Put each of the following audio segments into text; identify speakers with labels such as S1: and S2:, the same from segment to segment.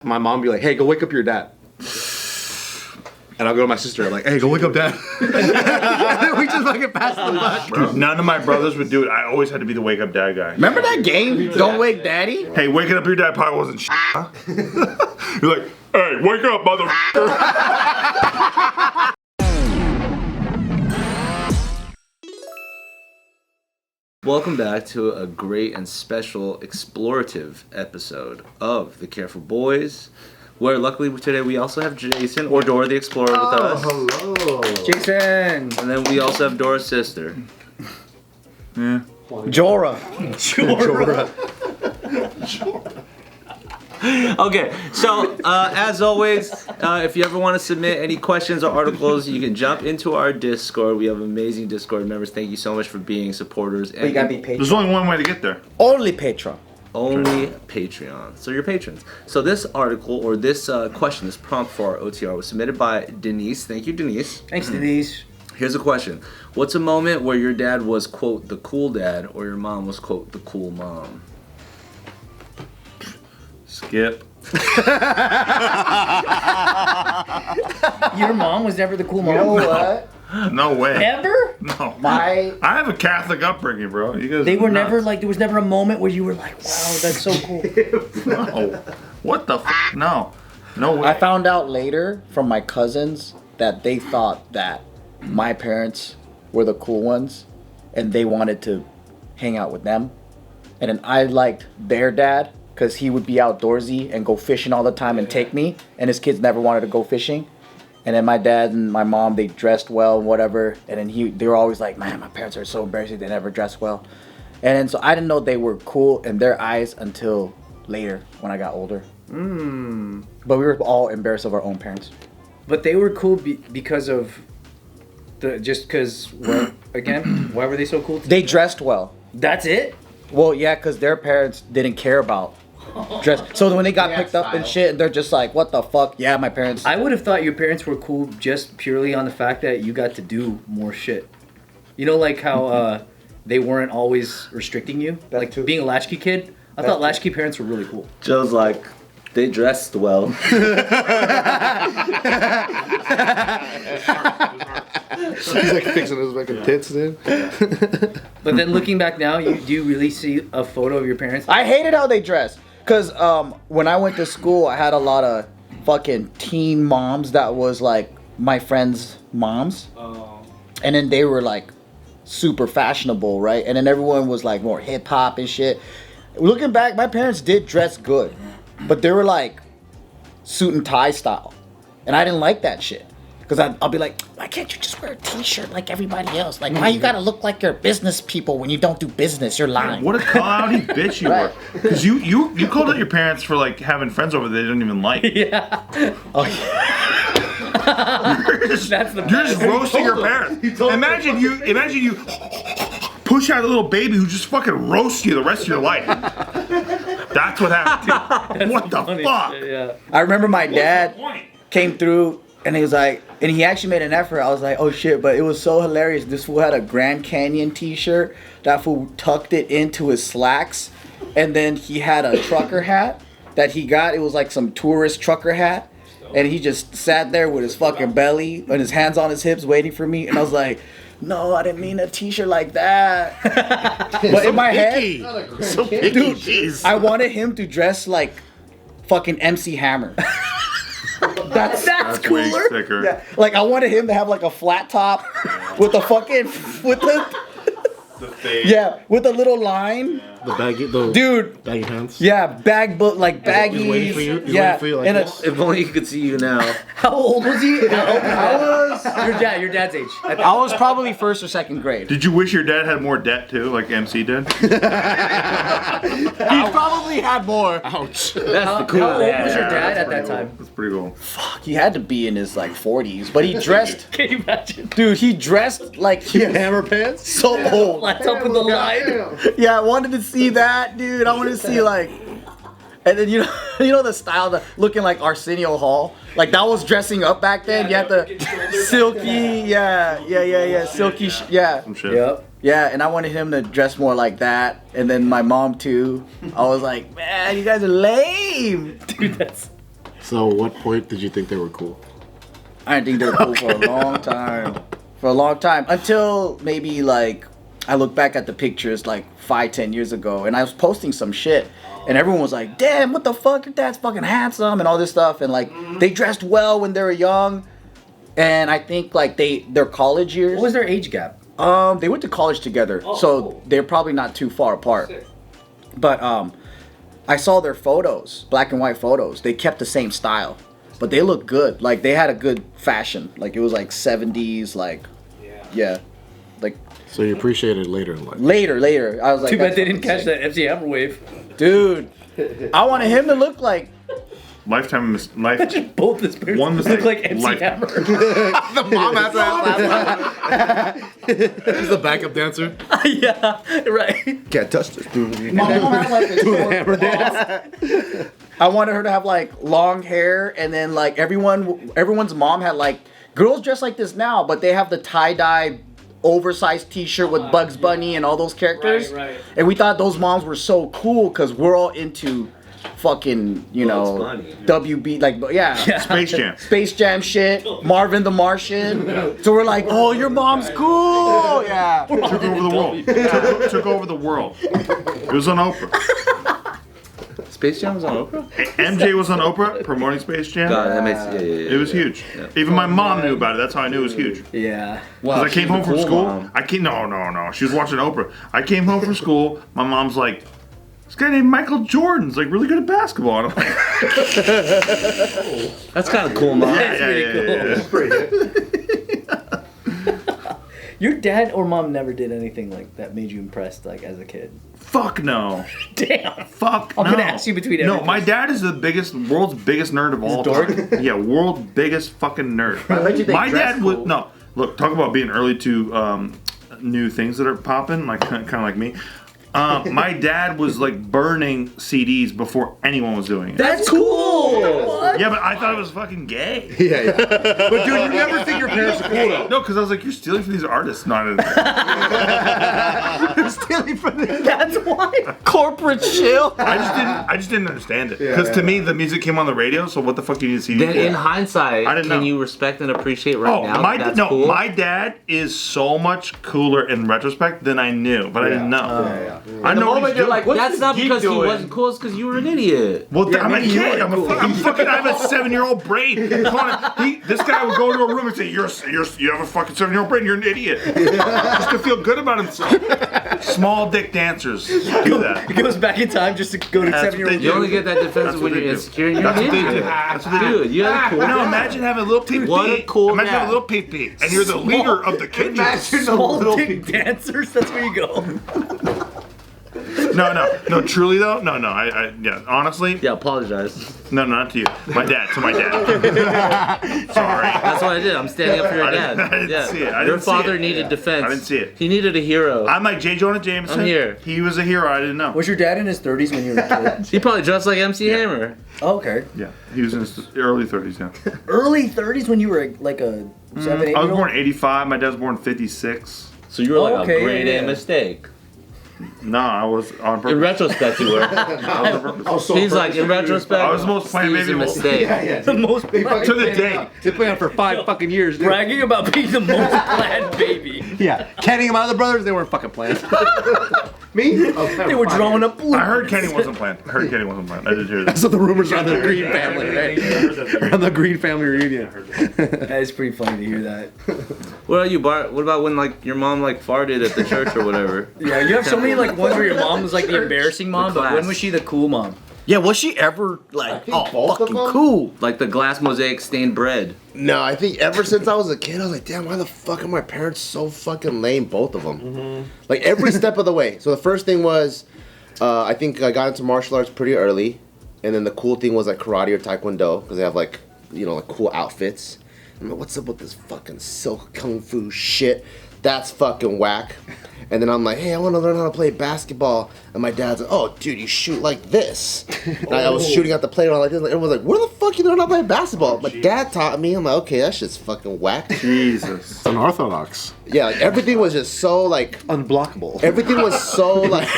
S1: My mom be like, hey, go wake up your dad. And I'll go to my sister, like, hey, go wake up dad. And then we just fucking pass the buck.
S2: None of my brothers would do it. I always had to be the wake up dad guy.
S3: Remember that game? Don't Wake Daddy?
S2: Hey, waking up your dad probably wasn't shit, huh? You're like, hey, wake up, motherfucker.
S4: Welcome back to a great and special explorative episode of The Careful Boys, where luckily today we also have Jason, or Dora the Explorer, with us.
S1: Hello.
S3: Jason.
S4: And then we also have Dora's sister.
S2: Yeah.
S3: Jorah.
S4: Okay, so as always, if you ever want to submit any questions or articles, you can jump into our Discord. We have amazing Discord members. Thank you so much for being supporters.
S3: We gotta be Patreon.
S2: There's only one way to get there.
S3: Only Patreon.
S4: Only Patreon. So you're patrons. So this article, or this question, this prompt for our OTR was submitted by Denise. Thank you, Denise.
S3: Thanks, Denise.
S4: Here's a question. What's a moment where your dad was, quote, the cool dad, or your mom was, quote, the cool mom?
S2: Skip.
S5: Your mom was never the cool mom?
S3: You know what?
S2: No way.
S5: Ever?
S2: No.
S3: My...
S2: I have a Catholic upbringing, bro. You guys
S5: They were
S2: nuts.
S5: never like, there was never a moment where you were like, wow, that's so cool.
S2: No. What the f? No. No way.
S3: I found out later from my cousins that they thought that my parents were the cool ones and they wanted to hang out with them. And then I liked their dad because he would be outdoorsy and go fishing all the time and take me. And his kids never wanted to go fishing. And then my dad and my mom, they dressed well and whatever. And then they were always like, man, my parents are so embarrassing. They never dress well. And then so I didn't know they were cool in their eyes until later when I got older. But we were all embarrassed of our own parents.
S5: But they were cool because of again, why were they so cool?
S3: They dressed well.
S5: That's it?
S3: Well, yeah, because their parents didn't care about dress. So when they got picked up and shit, they're just like, what the fuck? Yeah, my parents.
S5: I would have thought your parents were cool just purely on the fact that you got to do more shit. You know, like how they weren't always restricting you?
S3: That
S5: like
S3: too.
S5: being a latchkey kid? I thought latchkey parents were really cool.
S4: Joe's like, they dressed well.
S1: He's like fixing his fucking tits, dude.
S5: But then looking back now, do you really see a photo of your parents?
S3: I hated how they dressed. Because when I went to school, I had a lot of fucking teen moms that was like my friends' moms. Oh. And then they were like super fashionable, right? And then everyone was like more hip hop and shit. Looking back, my parents did dress good. But they were like suit and tie style. And I didn't like that shit. Because I'll be like, why can't you just wear a t-shirt like everybody else? Like, why you gotta look like you're business people when you don't do business? You're lying.
S2: What a call-outy bitch you were. Because you called out your parents for like having friends over they didn't even like.
S5: Yeah.
S3: Oh, yeah.
S2: You're just roasting your parents. Imagine you push out a little baby who just fucking roasts you the rest of your life. That's what happened to you. What the fuck?
S5: Shit, yeah.
S3: I remember my dad came through and he was like, and he actually made an effort. I was like, oh shit, but it was so hilarious. This fool had a Grand Canyon t-shirt. That fool tucked it into his slacks. And then he had a trucker hat that he got. It was like some tourist trucker hat. And he just sat there with his fucking belly and his hands on his hips waiting for me. And I was like, no, I didn't mean a t-shirt like that. But in my head,
S2: So picky,
S3: dude,
S2: jeez.
S3: I wanted him to dress like fucking MC Hammer. That's
S2: Way
S3: cooler.
S2: sicker.
S3: Yeah, like I wanted him to have like a flat top with the fucking
S2: The face.
S3: yeah, with a little line.
S1: The baggy,
S3: Dude,
S1: baggy pants.
S3: yeah, like baggies.
S1: He's waiting for you. He's
S3: Yeah,
S1: waiting for you like
S3: and
S1: this.
S4: If only you could see you now.
S5: How old was he?
S3: I was
S5: Your dad's age.
S3: I was probably first or second grade.
S2: Did you wish your dad had more debt too, like MC did?
S3: He probably had more.
S1: Ouch.
S4: That's the
S5: How
S4: cool
S5: old was
S4: dad.
S5: your dad at
S2: pretty
S5: that
S2: cool.
S5: time?
S2: That's pretty cool.
S3: He had to be in his like 40s, but he dressed.
S5: Can you imagine?
S3: Dude, he dressed like he was
S1: Hammer pants.
S3: so old.
S5: Let's up with the line.
S3: Yeah, I wanted to see that, dude. I wanted to see like, and then you know the style, the looking like Arsenio Hall. Like that was dressing up back then. You had the silky, silky,
S2: Some shit.
S5: Yep.
S3: yeah. And I wanted him to dress more like that. And then my mom too. I was like, man, you guys are lame.
S5: Dude, that's
S6: So, what point did you think they were cool?
S3: I didn't think they were cool for a long time. For a long time. Until maybe like I look back at the pictures like 5-10 years ago and I was posting some shit and everyone was like, damn, what the fuck? Your dad's fucking handsome and all this stuff. And like they dressed well when they were young. And I think like their college years.
S5: What was their age gap?
S3: They went to college together. So they're probably not too far apart. But I saw their photos, black and white photos. They kept the same style. But they look good. Like they had a good fashion. Like it was like 70s, like yeah. Like
S6: So you appreciated it later in life.
S3: later. I was like,
S5: Too bad
S3: that's
S5: they didn't
S3: fucking
S5: catch
S3: sick.
S5: that MC Hammer wave.
S3: Dude, I wanted him to look like
S2: Lifetime life.
S5: Both his parents
S2: One
S5: look
S2: mistake.
S5: like MC
S2: Life.
S5: Hammer.
S1: The mom has that.
S6: He's the backup dancer.
S5: Yeah, right.
S1: Can't touch this.
S3: my mom had like this short bob. I wanted her to have like long hair and then like everyone's mom had like girls dress like this now, but they have the tie-dye oversized t-shirt with Bugs Bunny and all those characters.
S5: Right.
S3: And we thought those moms were so cool because we're all into fucking, you know,
S4: Bunny.
S3: WB, like, yeah.
S2: Space Jam.
S3: Space Jam shit, Marvin the Martian. So we're like, oh, your mom's cool. Yeah.
S2: Took over the world. Took over the world. It was on Oprah.
S4: Space Jam was on Oprah?
S2: MJ was on Oprah promoting Space Jam.
S4: God, that makes yeah.
S2: It was huge. Even my mom knew about it. That's how I knew it was huge.
S5: Yeah.
S2: Because I came home from
S4: cool
S2: school.
S4: mom.
S2: No. She was watching Oprah. I came home from school. My mom's like, this guy named Michael Jordan's like really good at basketball. And I'm like,
S4: That's kind of cool, Mom.
S5: That's pretty cool.
S2: yeah.
S5: Your dad or mom never did anything like that made you impressed, like as a kid.
S2: Fuck no.
S5: Damn.
S2: Fuck
S5: I'm
S2: no.
S5: gonna ask you between
S2: No,
S5: everything.
S2: my dad is the world's biggest nerd of all
S5: dork?
S2: time. Yeah, world's biggest fucking nerd.
S3: I bet you they
S2: My
S3: dress
S2: dad would
S3: cool.
S2: no. Look, talk about being early to new things that are popping, like kind of like me. My dad was like burning CDs before anyone was doing it.
S5: That's cool.
S2: Yeah, but I thought it was fucking gay.
S1: Yeah. But dude, you never think your parents are cool though.
S2: No, because I was like, you're stealing from these artists, not
S1: Stealing from them.
S5: That's why.
S3: Corporate shill.
S2: I just didn't understand it. Because to me, the music came on the radio, so what the fuck do you need a CD
S4: Then
S2: for?
S4: in hindsight,
S2: I didn't
S4: can
S2: know.
S4: you respect and appreciate right now
S2: my
S4: that that's cool?
S2: my dad is so much cooler in retrospect than I knew, but I didn't know. I know what he's doing.
S4: That's not because he wasn't cool, it's because you were an idiot.
S2: Well, I'm a kid. I'm fucking. I have a 7-year-old brain. This guy would go into a room and say, you have a fucking 7-year-old brain. You're an idiot." Just to feel good about himself. Small dick dancers do that.
S5: He goes back in time just to go to
S2: That's
S5: 7-year-old.
S2: what they
S4: You
S2: do.
S4: only get that
S2: That's
S4: defensive
S2: what
S4: when
S2: they
S4: you're
S2: do.
S4: insecure and you're
S2: That's
S4: an
S2: what they do.
S4: idiot.
S2: That's what they do.
S4: Dude, you had a cool
S2: No,
S4: dad.
S2: imagine having a little pee pee.
S4: What a cool
S2: Imagine having a
S4: dad.
S2: little pee pee, and you're the leader of the kid.
S5: Small dick dancers. That's where you go.
S2: No. Truly though, no. Yeah, honestly,
S4: Yeah, apologize.
S2: no, not to you. To my dad. Sorry.
S4: That's what I did. I'm standing up for your
S2: I
S4: dad.
S2: didn't see it. I
S4: Your
S2: didn't see
S4: father
S2: it.
S4: needed defense.
S2: I didn't see it.
S4: He needed a hero.
S2: I'm like J. Jonah Jameson.
S4: I'm here.
S2: He was a hero. I didn't know.
S5: Was your dad in his 30s when you were a kid?
S4: He probably dressed like MC Hammer.
S5: Oh, okay.
S2: Yeah, he was in his early 30s. Yeah.
S5: Early 30s when you were like a 7, 8
S2: I was born in '85. My dad was born in '56.
S4: So you were like
S5: Okay,
S4: a grade
S5: yeah.
S4: A mistake.
S2: No, I was on
S4: In
S2: purpose.
S4: retrospect, you were.
S2: I was on purpose.
S4: He's like, in retrospect,
S2: I was the most planned
S4: Steve's a
S2: baby.
S4: mistake.
S5: The most
S2: To the day.
S1: They played on for 5 fucking years, dude.
S5: bragging about being the most planned baby.
S1: Yeah. Kenny and my other brothers, they weren't fucking planned. Me?
S5: They were drawing up blueprints.
S2: I heard Kenny wasn't planned. I did hear that.
S1: That's what the rumors are on the Greene family, right? On the Greene family reunion.
S5: That is pretty funny to hear that.
S4: What about you, Bart? What about when like your mom like farted at the church or whatever?
S5: Yeah, you have so many like ones where your mom was like the embarrassing mom, but when
S4: class.
S5: was she the cool mom?
S3: Yeah, was she ever like,
S6: both
S3: oh,
S6: of
S3: fucking
S6: them?
S3: cool?
S4: Like the glass mosaic stained bread.
S6: No, I think ever since I was a kid, I was like, damn, why the fuck are my parents so fucking lame, both of them? Like every step of the way. So the first thing was, I think I got into martial arts pretty early. And then the cool thing was like karate or taekwondo, because they have like, you know, like cool outfits. I'm like, what's up with this fucking silk kung fu shit? that's fucking whack. And then I'm like, hey, I want to learn how to play basketball. And my dad's like, oh, dude, you shoot like this. And I was shooting at the playground like this. Everyone's like, where the fuck you learn how to play basketball? My dad taught me. I'm like, okay, that shit's fucking whack.
S2: Jesus.
S7: It's unorthodox.
S6: Yeah, like, everything was just so like
S1: Unblockable.
S6: everything was so like.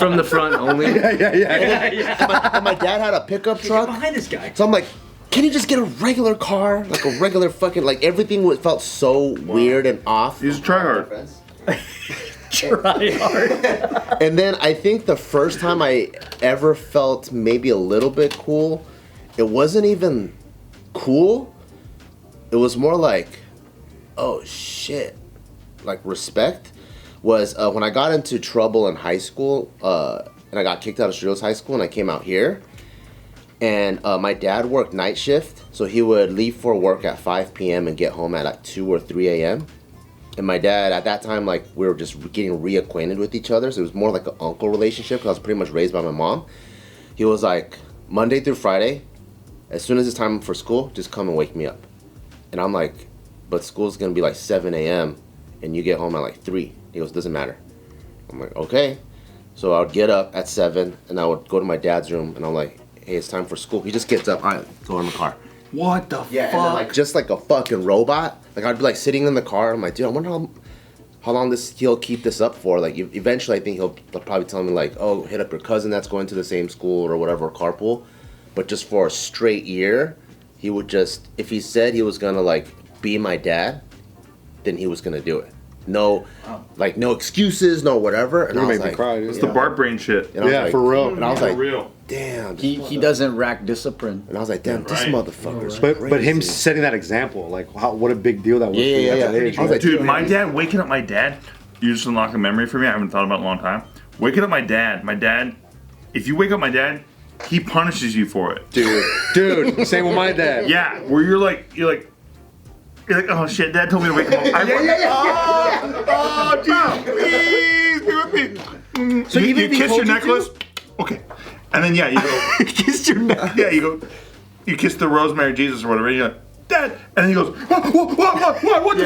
S4: From the front only.
S6: And my dad had a pickup truck.
S5: Behind this guy.
S6: So I'm like, can you just get a regular car? Like a regular fucking, like everything felt so weird and off.
S2: You just try hard.
S5: Try hard.
S6: And then I think the first time I ever felt maybe a little bit cool, it wasn't even cool. It was more like, oh shit, like respect. Was when I got into trouble in high school, and I got kicked out of Cerritos High School, and I came out here. And my dad worked night shift, so he would leave for work at 5 p.m. and get home at like 2 or 3 a.m. And my dad, at that time, like, we were just getting reacquainted with each other, so it was more like an uncle relationship, because I was pretty much raised by my mom. He was like, Monday through Friday, as soon as it's time for school, just come and wake me up. And I'm like, but school's gonna be like 7 a.m., and you get home at like 3. He goes, doesn't matter. I'm like, okay. So I would get up at 7, and I would go to my dad's room, and I'm like, hey, it's time for school. He just gets up, all right, go in the car.
S2: What the
S6: Yeah, and then, like, just like a fucking robot. Like, I'd be like sitting in the car. I'm like, dude, I wonder how long he'll keep this up for. Like, eventually, I think he'll probably tell me like, oh, hit up your cousin that's going to the same school or whatever, carpool. But just for a straight year, he would just, if he said he was gonna like be my dad, then he was gonna do it. No, like no excuses, no whatever. And
S1: You
S6: I was
S1: make me
S6: like,
S1: cry, dude.
S2: It's the Bart brain shit.
S6: and I was
S1: Yeah,
S6: like-
S1: for real.
S6: And I was like,
S2: real.
S6: damn.
S3: He doesn't rack discipline.
S6: And I was like, damn, this
S2: Right.
S6: motherfucker's
S1: But him
S6: crazy.
S1: setting that example, like what a big deal that was.
S6: Yeah,
S1: for you
S6: yeah,
S1: at
S6: yeah.
S1: that age,
S6: I was
S1: right?
S6: like,
S2: Dude, my dad, waking up my dad, you just unlock a memory for me I haven't thought about in a long time. Waking up my dad, if you wake up my dad, he punishes you for it.
S1: dude, same with my dad.
S2: Yeah, where you're like, oh shit, dad told me to wake him up. Oh, dude, please be with me. So you kiss your necklace? Okay. And then, yeah, you go,
S1: Kissed your neck.
S2: yeah, you kiss the Rosemary Jesus or whatever, and you're like, Dad. And then he goes, what the fuck, what? And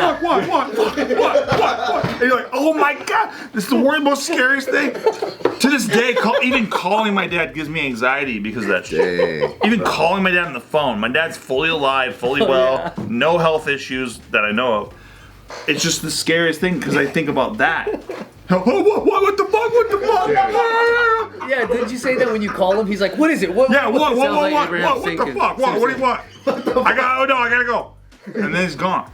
S2: you're like, oh my God, this is the most scariest thing. To this day, even calling my dad gives me anxiety because of that shit. Even calling my dad on the phone. My dad's fully alive, fully well, no health issues that I know of. It's just the scariest thing because I think about that. What the fuck?
S5: Yeah, did you say that when you call him? He's like, what is it? What?
S2: Yeah, what
S4: Sounds like Abraham
S2: the
S4: Lincoln.
S2: fuck? What do you want? I gotta go. And then he's gone.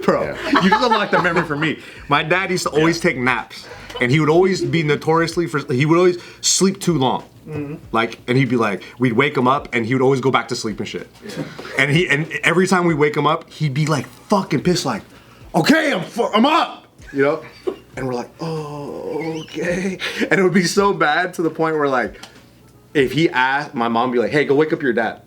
S1: Bro, you just unlocked the memory for me. My dad used to always take naps, and he would always be notoriously he would always sleep too long. Like, and he'd be like, we'd wake him up, and he would always go back to sleep and shit. And every time we wake him up, he'd be like fucking pissed, like, okay, I'm up, you know. And we're like, oh, okay. And it would be so bad to the point where, like, if he asked, my mom would be like, hey, go wake up your dad.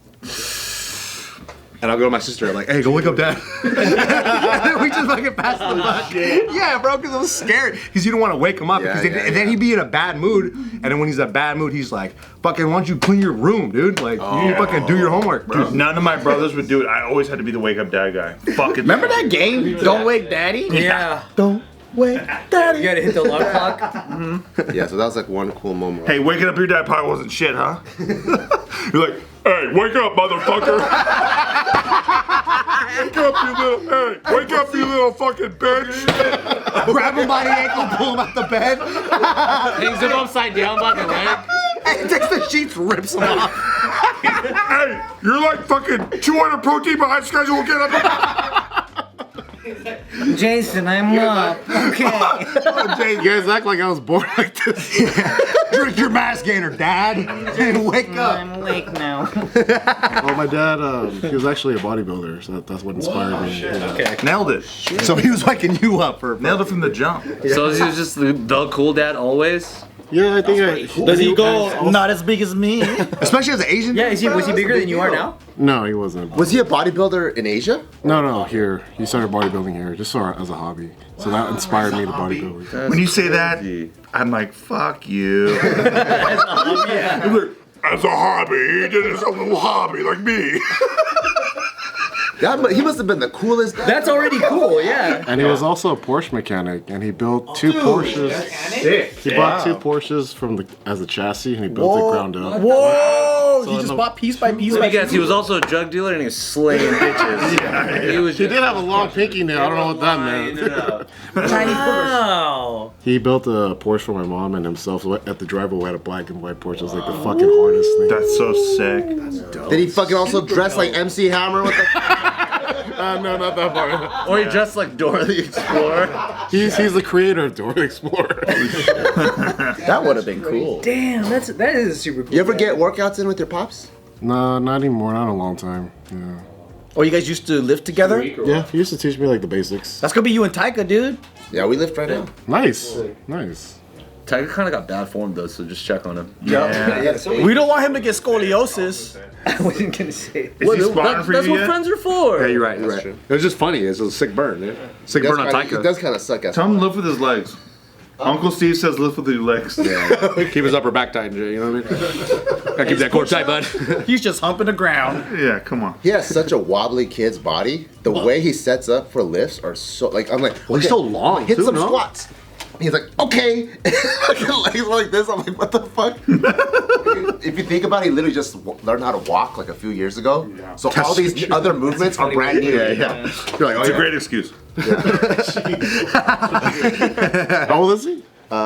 S1: And I'll go to my sister, I'm like, hey, go wake up dad. And then we just fucking pass the buck. Yeah, bro, because it was scary. Because you don't want to wake him up.
S6: Yeah,
S1: And then he'd be in a bad mood. And then when he's in a bad mood, he's like, fucking, why don't you clean your room, dude? Like, you need to fucking do your homework, bro.
S2: Dude, none of my brothers would do it. I always had to be the wake up dad guy. Fucking
S3: Remember that game? Don't Wake Daddy?
S5: Yeah.
S1: Don't wake daddy.
S5: You gotta hit the alarm clock.
S6: Yeah, so that was like one cool moment.
S2: Hey, waking up your dad probably wasn't shit, huh? You're like, hey, wake up, motherfucker. Wake up, you little fucking bitch.
S1: Grab him by the ankle, pull him out the bed.
S4: Hangs him upside down by the leg.
S1: And takes the sheets, rips them off.
S2: Hey, you're like fucking 200 protein behind schedule. Get up.
S5: Jason, I'm up. Okay.
S7: You guys act like I was born like this.
S1: Drink your mass gainer, dad, and wake up.
S5: I'm awake now.
S7: Well, my dad, he was actually a bodybuilder, so that's what inspired me. Yeah.
S5: Okay.
S2: Nailed it.
S1: So he was waking you up for
S2: Nailed it from the jump.
S4: So he was just the cool dad always?
S7: Yeah, I think
S3: Does he go not as big as me?
S1: especially as an Asian.
S5: Yeah, was he bigger than you are now?
S7: No, he wasn't.
S6: Was he a bodybuilder in Asia?
S7: No, here. He started bodybuilding here, just as a hobby. So that inspired me to bodybuilding.
S2: When you say that, I'm like, fuck you. I'm like, as a hobby, he did it as a little hobby like me.
S6: He must have been the coolest guy.
S5: That's already cool, yeah.
S7: And he was also a Porsche mechanic, and he built two Porsches. He bought two Porsches as a chassis, and he built it ground up.
S3: Whoa!
S7: So
S3: He
S7: in
S3: just
S7: the-
S3: bought piece by piece.
S4: Let
S3: by
S4: me guess,
S3: piece.
S4: he was also a drug dealer and he was slaying bitches.
S7: He did have a long pinky nail. I don't know what that meant.
S5: Wow.
S7: He built a Porsche for my mom and himself at the driveway. Had a black and white Porsche. It was like the fucking hardest thing.
S2: That's so sick.
S6: Did he fucking also dress like MC Hammer with the?
S7: No, not that part.
S4: Or he dressed like Dora the Explorer.
S7: He's the creator of Dora the Explorer.
S3: That would have been cool.
S5: Damn, that is a super cool.
S6: You ever get workouts in with your pops?
S7: No, not anymore. Not in a long time. Yeah.
S3: Oh, you guys used to live together?
S7: Yeah, he used to teach me like the basics.
S3: That's gonna be you and Taika, dude.
S6: Yeah, we lift right now.
S7: Nice. Nice.
S4: Tiger kind of got bad form though, so just check on him.
S2: Yeah.
S3: We don't want him to get scoliosis.
S5: I wasn't gonna say it.
S2: Is he spawning for
S4: That's
S2: you
S4: what
S2: yet?
S4: friends are for.
S1: Yeah, you're right. You're right. It was just funny. It's a sick burn. Yeah? Sick burn on
S6: It
S1: Taika.
S6: does kind of suck as
S2: Tell him to lift with his legs. Uncle Steve says lift with your legs.
S1: Keep his upper back tight, you know what I mean? Gotta keep that core tight, bud.
S3: He's just humping the ground.
S2: Yeah, come on.
S6: He has such a wobbly kid's body. The way he sets up for lifts are so like I'm like.
S1: Well, he's so long,
S6: Hit
S1: too,
S6: some
S1: no?
S6: squats. He's like, okay. Legs like this. I'm like, what the fuck? If you think about it, he literally just learned how to walk like a few years ago. So all these other movements are brand new.
S1: Yeah. You're like, oh,
S2: It's a
S1: yeah.
S2: great excuse.
S7: How old is he?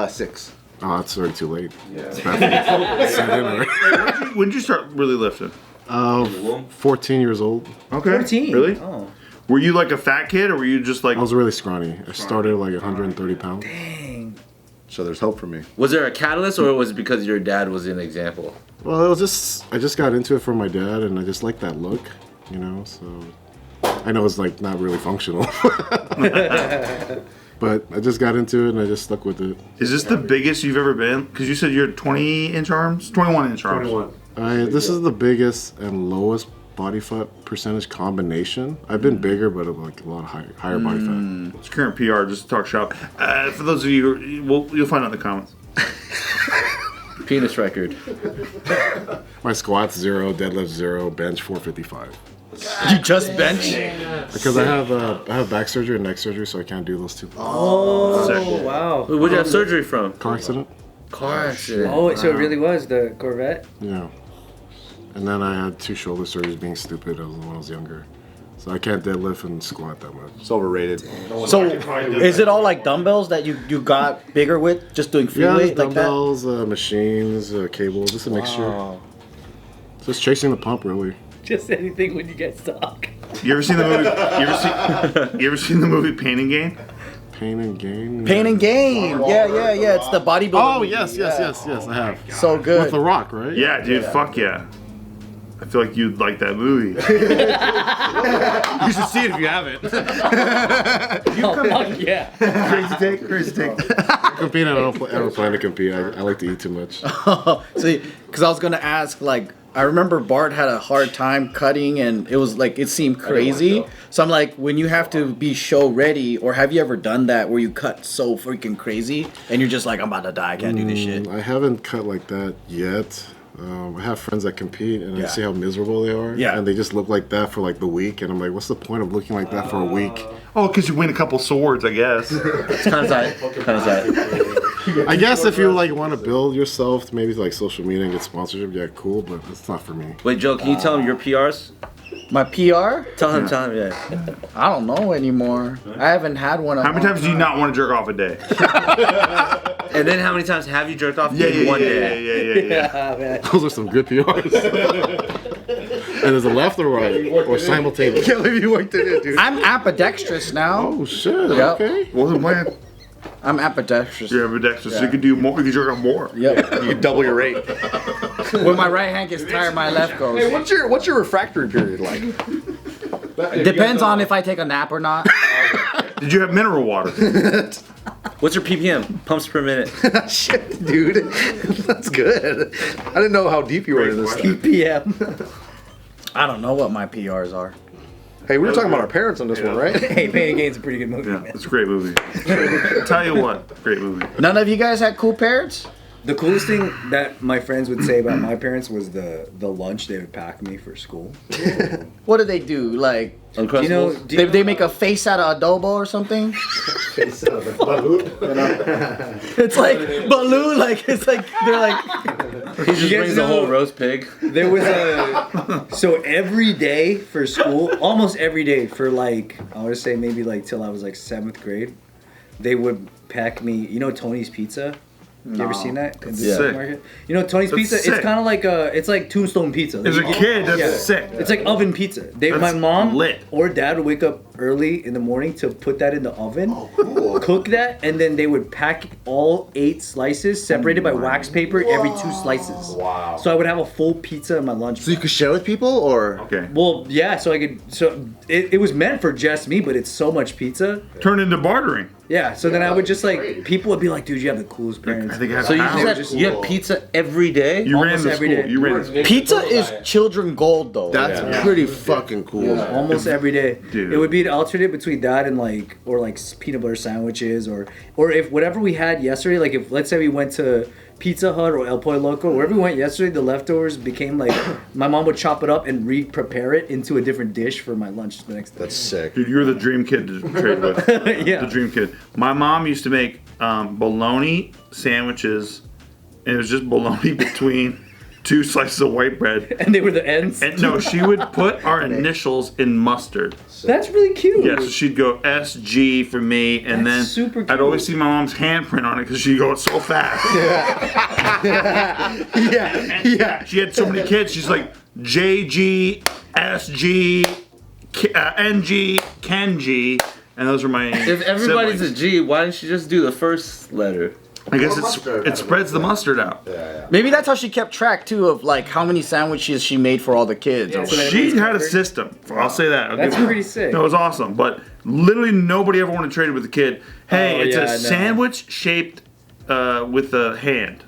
S6: 6.
S7: Oh, that's already too late. It's bad
S2: When did you start really lifting?
S7: 14 years old.
S2: Okay.
S5: 14.
S2: Really?
S5: Oh.
S2: Were you like a fat kid, or were you just like?
S7: I was really scrawny. I started like 130 pounds.
S1: So there's hope for me.
S4: Was there a catalyst, or was it because your dad was an example?
S7: Well, it was just I just got into it from my dad, and I just like that look, you know. So I know it's like not really functional, but I just got into it and I just stuck with it.
S2: Is this the biggest you've ever been? Because you said you're 20-inch arms, 21-inch arms.
S1: 21.
S7: This is the biggest and lowest body fat percentage combination. I've been bigger, but like a lot higher body fat.
S2: It's current PR, just to talk shop. For those of you, you'll find out in the comments.
S4: Penis record.
S7: My squats 0, deadlift 0, bench 455.
S3: You just bench?
S7: Because I have back surgery and neck surgery, so I can't do those two.
S5: Oh, wow.
S4: Where'd you have surgery from?
S7: Car accident?
S4: Car accident.
S5: Oh, so it really was the Corvette?
S7: Yeah. And then I had 2 shoulder surgeries being stupid when I was younger. So I can't deadlift and squat that much.
S1: It's overrated.
S3: So, is it all like dumbbells that you got bigger with, just doing free
S7: Yeah,
S3: weight
S7: there's
S3: like that?
S7: dumbbells, machines, cable, just a mixture. Just chasing the pump, really.
S5: Just anything when you get stuck.
S2: You ever seen the movie? You ever seen the movie Pain and Gain?
S7: Pain and Gain.
S3: Pain and Gain. Yeah. It's the bodybuilding.
S7: Oh,
S3: movie.
S7: yes, I have.
S3: So
S7: With
S3: good.
S7: The Rock, right?
S2: Yeah, dude. Fuck yeah. I feel like you'd like that movie.
S1: You should see it if you haven't.
S5: Yeah.
S2: Crazy take.
S7: Compete, I don't ever plan to compete. I like to eat too much.
S3: See, because I was gonna ask, like, I remember Bart had a hard time cutting, and it was like it seemed crazy. So I'm like, when you have to be show ready, or have you ever done that where you cut so freaking crazy, and you're just like, I'm about to die, I can't do this shit.
S7: I haven't cut like that yet. I have friends that compete, and I
S3: Yeah.
S7: see how miserable they are.
S3: Yeah.
S7: And they just look like that for like the week, and I'm like, what's the point of looking like that for a week?
S2: Oh, because you win a couple swords, I guess.
S4: It's kind of sad. Kind of sad.
S7: I guess if you like want to build yourself to maybe like social media and get sponsorship, yeah, cool, but it's not for me.
S4: Wait, Joe, can you tell him your PRs?
S3: My PR?
S4: Tell him, yeah.
S3: I don't know anymore. I haven't had one.
S2: How many times do you not want to jerk off a day?
S4: And then how many times have you jerked off in one day?
S2: Yeah.
S5: Man.
S7: Those are some good PRs. And is it left or right? Or simultaneous?
S1: Can't believe you worked in it, dude.
S3: I'm ambidextrous now.
S7: Oh shit,
S3: Yep.
S7: okay.
S2: Well, then why?
S3: I'm ambidextrous.
S2: You're ambidextrous, so you can do more. You can jerk off more.
S3: Yep.
S1: You can double your rate.
S3: When my right hand gets tired, my left goes.
S1: Hey, what's your refractory period like?
S3: Depends on if I take a nap or not.
S2: Did you have mineral water?
S4: What's your PPM? Pumps per minute.
S1: Shit, dude. That's good. I didn't know how deep you were in this.
S5: PM.
S3: I don't know what my PRs are.
S1: Hey, we were talking about our parents on this one, right?
S5: Hey, Pain and Gain's a pretty good movie,
S2: Yeah,
S5: man.
S2: it's a great movie. Tell you what, great movie.
S3: None of you guys had cool parents?
S5: The coolest thing that my friends would say about my parents was the lunch they would pack me for school.
S3: What do they do? Like,
S5: Do you know?
S3: they make a face out of adobo or something?
S7: Face out of the balut.
S3: It's like baloo, like it's like they're like.
S4: He just brings the whole roast pig.
S5: There was so every day for school, almost every day for like I would say maybe like till I was like 7th grade, they would pack me. You know Tony's Pizza. You ever seen that in the supermarket? You know Tony's Pizza.
S2: sick.
S5: It's kind of like it's like Tombstone Pizza.
S2: As a kid, that's sick.
S5: It's like oven pizza. My mom or dad would wake up early in the morning to put that in the oven, cook that, and then they would pack all 8 slices separated by wax paper every 2 slices.
S7: Wow.
S5: So I would have a full pizza in my lunch.
S6: So you could share with people, or
S2: Okay.
S5: Well, yeah. So I could. So it was meant for just me, but it's so much pizza.
S2: Turn into bartering.
S5: Yeah. So then I would just like people would be like, "Dude, you have the coolest parents."
S2: I think I have
S4: So you
S2: pounds.
S4: you had pizza every day?
S2: You ran
S5: almost
S2: the
S5: every
S2: school.
S5: day.
S2: You ran the school.
S3: Pizza is children gold though.
S6: that's pretty fucking cool.
S5: Almost every day.
S2: Dude.
S5: It would be an alternate between that and like peanut butter sandwiches or if whatever we had yesterday, like if let's say we went to Pizza Hut or El Pollo Loco, wherever we went yesterday, the leftovers became like my mom would chop it up and re-prepare it into a different dish for my lunch the next day.
S6: That's sick.
S2: Dude, you're the dream kid to trade with.
S5: Yeah.
S2: The dream kid. My mom used to make bologna sandwiches, and it was just bologna between 2 slices of white bread.
S5: And they were the ends.
S2: And no, she would put our initials in mustard.
S5: That's really cute.
S2: Yeah, so she'd go SG for me, and
S5: That's
S2: then
S5: super
S2: I'd
S5: cute.
S2: always see my mom's handprint on it because she'd go so fast.
S6: Yeah.
S2: She had so many kids. She's like JG, SG, NG, Kenji, and those were my.
S4: If everybody's
S2: siblings.
S4: a G, why didn't you just do the first letter?
S2: I guess
S7: mustard.
S2: it spreads the mustard out.
S3: Maybe that's how she kept track too of like how many sandwiches she made for all the kids.
S5: Yeah, so that
S2: She
S5: everybody's
S2: had a
S5: covered.
S2: system. I'll say that. I'll
S5: That's
S2: give her-
S5: pretty sick.
S2: No, it was awesome. But literally nobody ever wanted to trade it with a kid. Hey,
S5: Oh,
S2: it's
S5: yeah,
S2: a
S5: no.
S2: sandwich shaped with a hand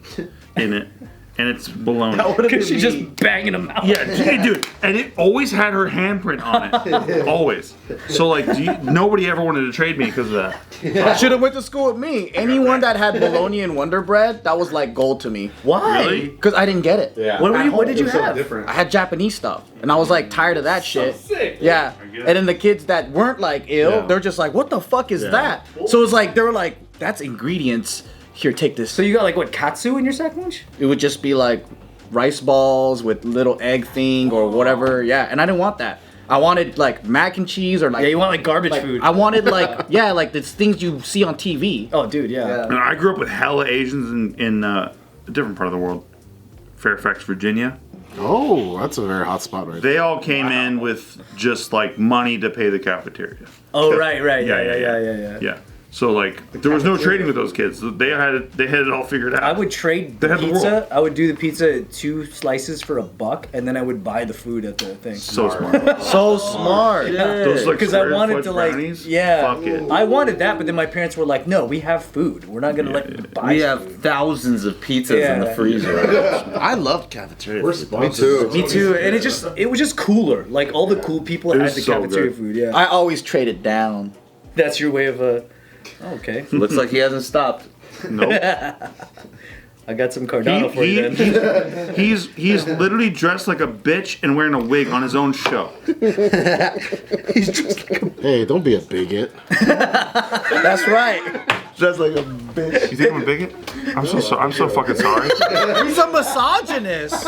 S2: in it, and it's bologna.
S5: Because she's just banging them out.
S2: Yeah, hey, dude, and it always had her handprint on it, always. So like, nobody ever wanted to trade me because of that.
S3: Should have went to school with me. Anyone that had bologna and Wonder Bread, that was like gold to me.
S5: Why?
S2: Really?
S3: Because I didn't get it.
S7: Yeah.
S5: What did you have?
S7: Different.
S3: I had Japanese stuff, and I was like tired of that shit. Yeah,
S2: get
S3: and then the kids that weren't like ill,
S7: Yeah.
S3: they're just like, "What the fuck is that?" So it's like they were like, "That's ingredients. Here, take this."
S5: So you got like what, katsu in your sack lunch?
S3: It would just be like rice balls with little egg thing or whatever. Yeah, and I didn't want that. I wanted like mac and cheese or like.
S5: Yeah, you want like garbage
S3: like,
S5: food.
S3: I wanted like like the things you see on TV.
S5: Oh, dude, yeah.
S2: And I grew up with hella Asians in a different part of the world, Fairfax, Virginia.
S7: Oh, that's a very hot spot right there.
S2: They all came in with just like money to pay the cafeteria.
S5: Oh, right. Yeah.
S2: Yeah. So like, there was no trading with those kids. They had it all figured out.
S5: I would trade
S2: They
S5: the
S2: had the
S5: pizza.
S2: world.
S5: I would do the pizza 2 slices for $1, and then I would buy the food at the thing.
S2: so smart.
S3: So smart.
S2: Those like
S5: Because I
S2: square
S5: wanted
S2: foot
S5: to like,
S2: brownies?
S5: yeah,
S2: Fuck it.
S5: I wanted that, but then my parents were like, "No, we have food. We're not gonna let you buy."
S4: We have
S5: food."
S4: thousands of pizzas in the
S5: Yeah.
S4: freezer.
S6: I loved cafeteria.
S7: We're
S6: food.
S7: sponsored.
S5: Me too, and it was just cooler. Like all the cool people
S2: It
S5: had
S2: was
S5: the
S2: so
S5: cafeteria
S2: good.
S5: food. Yeah,
S3: I always traded down.
S5: that's your way of okay.
S4: Looks like he hasn't stopped.
S2: Nope.
S5: I got some Cardano for you then.
S2: He's literally dressed like a bitch and wearing a wig on his own show.
S7: Hey, don't be a bigot.
S3: That's right.
S6: Just like a bitch.
S2: You think I'm a bigot? I'm so fucking sorry.
S3: He's a misogynist.